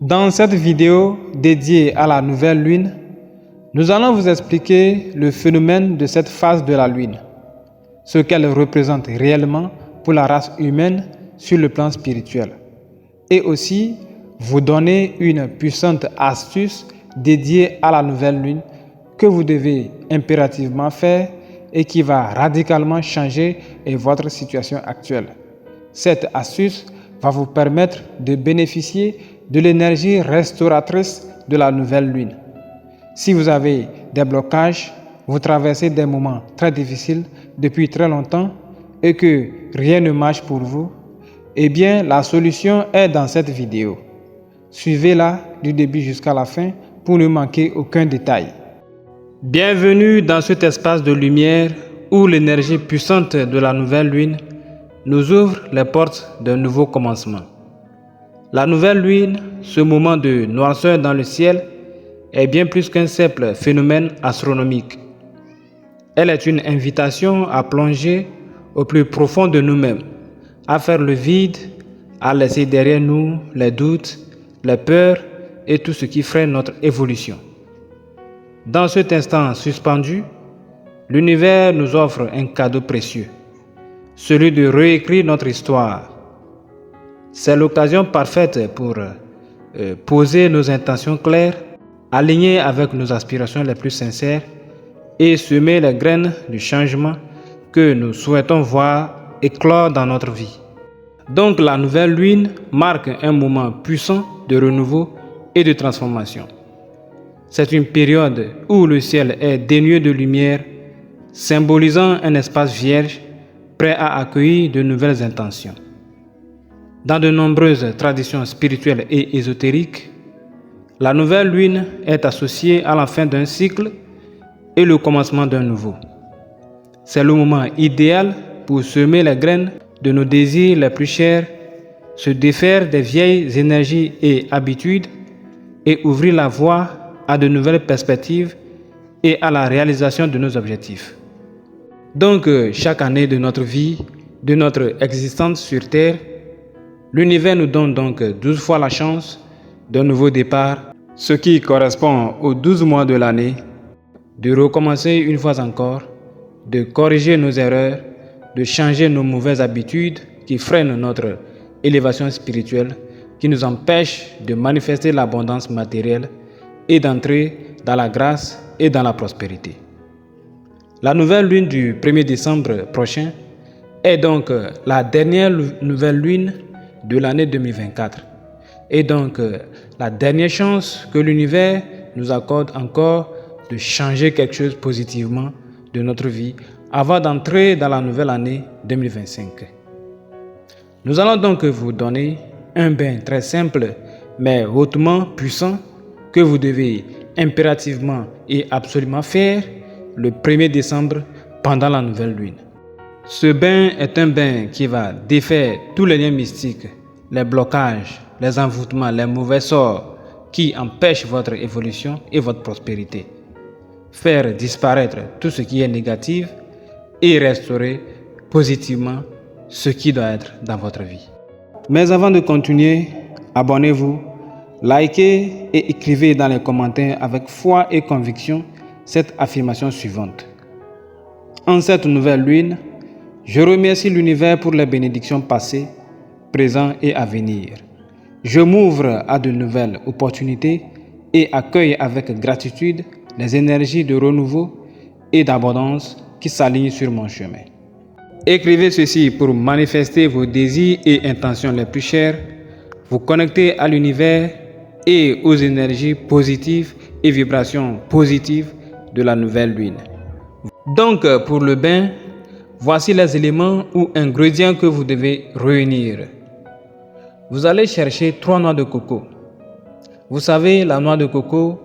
Dans cette vidéo dédiée à la nouvelle lune, nous allons vous expliquer le phénomène de cette phase de la lune, ce qu'elle représente réellement pour la race humaine sur le plan spirituel, et aussi vous donner une puissante astuce dédiée à la nouvelle lune que vous devez impérativement faire et qui va radicalement changer votre situation actuelle. Cette astuce va vous permettre de bénéficier de l'énergie restauratrice de la nouvelle lune. Si vous avez des blocages, vous traversez des moments très difficiles depuis très longtemps et que rien ne marche pour vous, eh bien la solution est dans cette vidéo. Suivez-la du début jusqu'à la fin pour ne manquer aucun détail. Bienvenue dans cet espace de lumière où l'énergie puissante de la nouvelle lune nous ouvre les portes d'un nouveau commencement. La nouvelle lune, ce moment de noirceur dans le ciel, est bien plus qu'un simple phénomène astronomique. Elle est une invitation à plonger au plus profond de nous-mêmes, à faire le vide, à laisser derrière nous les doutes, les peurs et tout ce qui freine notre évolution. Dans cet instant suspendu, l'univers nous offre un cadeau précieux, celui de réécrire notre histoire. C'est l'occasion parfaite pour poser nos intentions claires, alignées avec nos aspirations les plus sincères et semer les graines du changement que nous souhaitons voir éclore dans notre vie. Donc la nouvelle lune marque un moment puissant de renouveau et de transformation. C'est une période où le ciel est dénué de lumière, symbolisant un espace vierge, prêt à accueillir de nouvelles intentions. Dans de nombreuses traditions spirituelles et ésotériques, la nouvelle lune est associée à la fin d'un cycle et le commencement d'un nouveau. C'est le moment idéal pour semer les graines de nos désirs les plus chers, se défaire des vieilles énergies et habitudes et ouvrir la voie à de nouvelles perspectives et à la réalisation de nos objectifs. Donc, chaque année de notre vie, de notre existence sur Terre, l'univers nous donne donc 12 fois la chance d'un nouveau départ, ce qui correspond aux 12 mois de l'année, de recommencer une fois encore, de corriger nos erreurs, de changer nos mauvaises habitudes qui freinent notre élévation spirituelle, qui nous empêchent de manifester l'abondance matérielle et d'entrer dans la grâce et dans la prospérité. La nouvelle lune du 1er décembre prochain est donc la dernière nouvelle lune de l'année 2024 et donc la dernière chance que l'univers nous accorde encore de changer quelque chose positivement de notre vie avant d'entrer dans la nouvelle année 2025. Nous allons donc vous donner un bain très simple mais hautement puissant que vous devez impérativement et absolument faire le 1er décembre pendant la nouvelle lune. Ce bain est un bain qui va défaire tous les liens mystiques, les blocages, les envoûtements, les mauvais sorts qui empêchent votre évolution et votre prospérité. Faire disparaître tout ce qui est négatif et restaurer positivement ce qui doit être dans votre vie. Mais avant de continuer, abonnez-vous, likez et écrivez dans les commentaires avec foi et conviction cette affirmation suivante. En cette nouvelle lune, je remercie l'univers pour les bénédictions passées, présentes et à venir. Je m'ouvre à de nouvelles opportunités et accueille avec gratitude les énergies de renouveau et d'abondance qui s'alignent sur mon chemin. Écrivez ceci pour manifester vos désirs et intentions les plus chères, vous connecter à l'univers et aux énergies positives et vibrations positives de la nouvelle lune. Donc, pour le bain, voici les éléments ou ingrédients que vous devez réunir. Vous allez chercher 3 noix de coco. Vous savez, la noix de coco,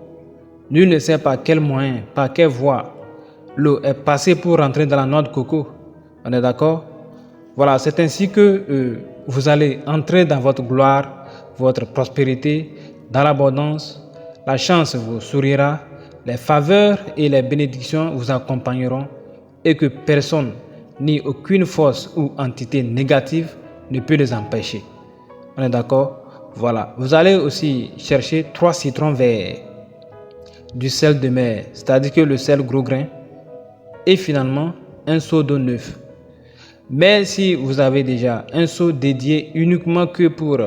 nul ne sait par quel moyen, par quelle voie l'eau est passée pour rentrer dans la noix de coco. On est d'accord? Voilà, c'est ainsi que vous allez entrer dans votre gloire, votre prospérité, dans l'abondance. La chance vous sourira, les faveurs et les bénédictions vous accompagneront et que personne, ni aucune force ou entité négative ne peut les empêcher. On est d'accord? Voilà. Vous allez aussi chercher 3 citrons verts, du sel de mer, c'est-à-dire que le sel gros grain, et finalement un seau d'eau neuf. Mais si vous avez déjà un seau dédié uniquement que pour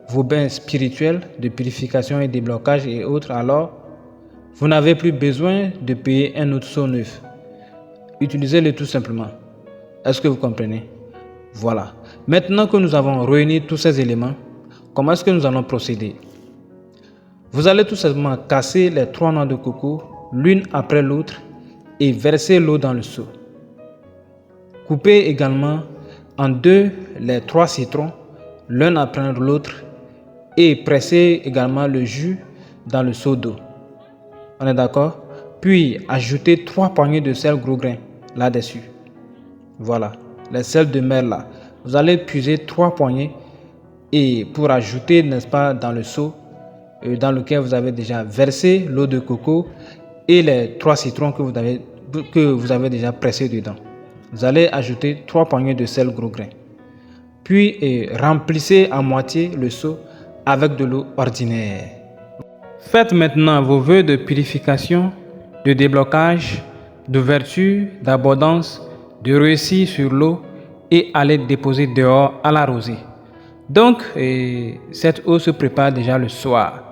vos bains spirituels de purification et déblocage et autres, alors vous n'avez plus besoin de payer un autre seau neuf. Utilisez-le tout simplement. Est-ce que vous comprenez? Voilà. Maintenant que nous avons réuni tous ces éléments, comment est-ce que nous allons procéder? Vous allez tout simplement casser les 3 noix de coco l'une après l'autre et verser l'eau dans le seau. Coupez également en deux les 3 citrons, l'un après l'autre, et pressez également le jus dans le seau d'eau. On est d'accord? Puis ajoutez 3 poignées de sel gros grain là-dessus. Voilà, les sels de mer là. Vous allez puiser 3 poignées et pour ajouter, n'est-ce pas, dans le seau dans lequel vous avez déjà versé l'eau de coco et les 3 citrons que vous avez déjà pressés dedans. Vous allez ajouter 3 poignées de sel gros grain. Puis remplissez à moitié le seau avec de l'eau ordinaire. Faites maintenant vos vœux de purification, de déblocage, d'ouverture, d'abondance, de réussite sur l'eau et allez déposer dehors à la rosée. Donc, cette eau se prépare déjà le soir.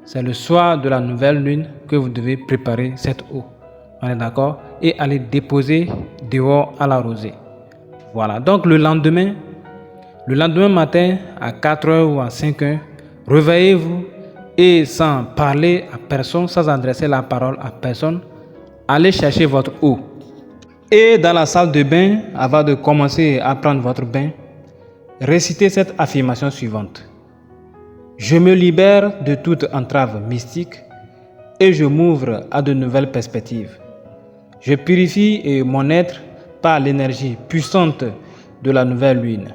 C'est le soir de la nouvelle lune que vous devez préparer cette eau. On est d'accord? Et allez déposer dehors à la rosée. Voilà. Donc, le lendemain matin à 4h ou à 5h, réveillez-vous et sans parler à personne, sans adresser la parole à personne, allez chercher votre eau. Et dans la salle de bain, avant de commencer à prendre votre bain, récitez cette affirmation suivante. Je me libère de toute entrave mystique et je m'ouvre à de nouvelles perspectives. Je purifie mon être par l'énergie puissante de la nouvelle lune.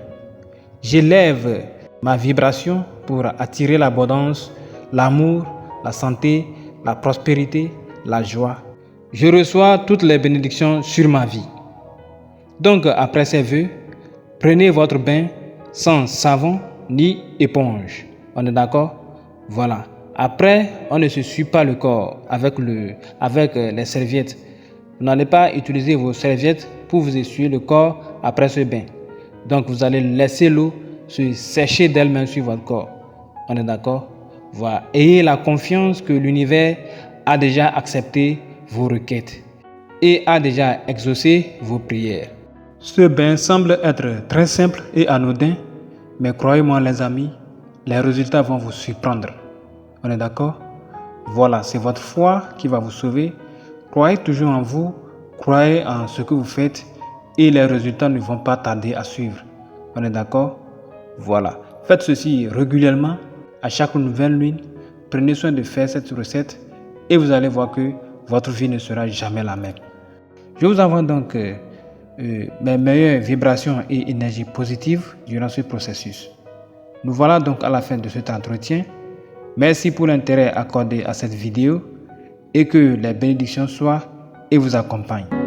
J'élève ma vibration pour attirer l'abondance, l'amour, la santé, la prospérité, la joie. Je reçois toutes les bénédictions sur ma vie. Donc, après ces vœux, prenez votre bain sans savon ni éponge. On est d'accord? Voilà. Après, on ne se suit pas le corps avec les serviettes. Vous n'allez pas utiliser vos serviettes pour vous essuyer le corps après ce bain. Donc, vous allez laisser l'eau se sécher d'elle-même sur votre corps. On est d'accord? Voilà. Ayez la confiance que l'univers a déjà accepté vos requêtes et a déjà exaucé vos prières. Ce bain semble être très simple et anodin, mais croyez-moi les amis, les résultats vont vous surprendre. On est d'accord? Voilà, c'est votre foi qui va vous sauver. Croyez toujours en vous, croyez en ce que vous faites et les résultats ne vont pas tarder à suivre. On est d'accord? Voilà. Faites ceci régulièrement, à chaque nouvelle lune. Prenez soin de faire cette recette et vous allez voir que votre vie ne sera jamais la même. Je vous envoie donc mes meilleures vibrations et énergies positives durant ce processus. Nous voilà donc à la fin de cet entretien. Merci pour l'intérêt accordé à cette vidéo et que les bénédictions soient et vous accompagnent.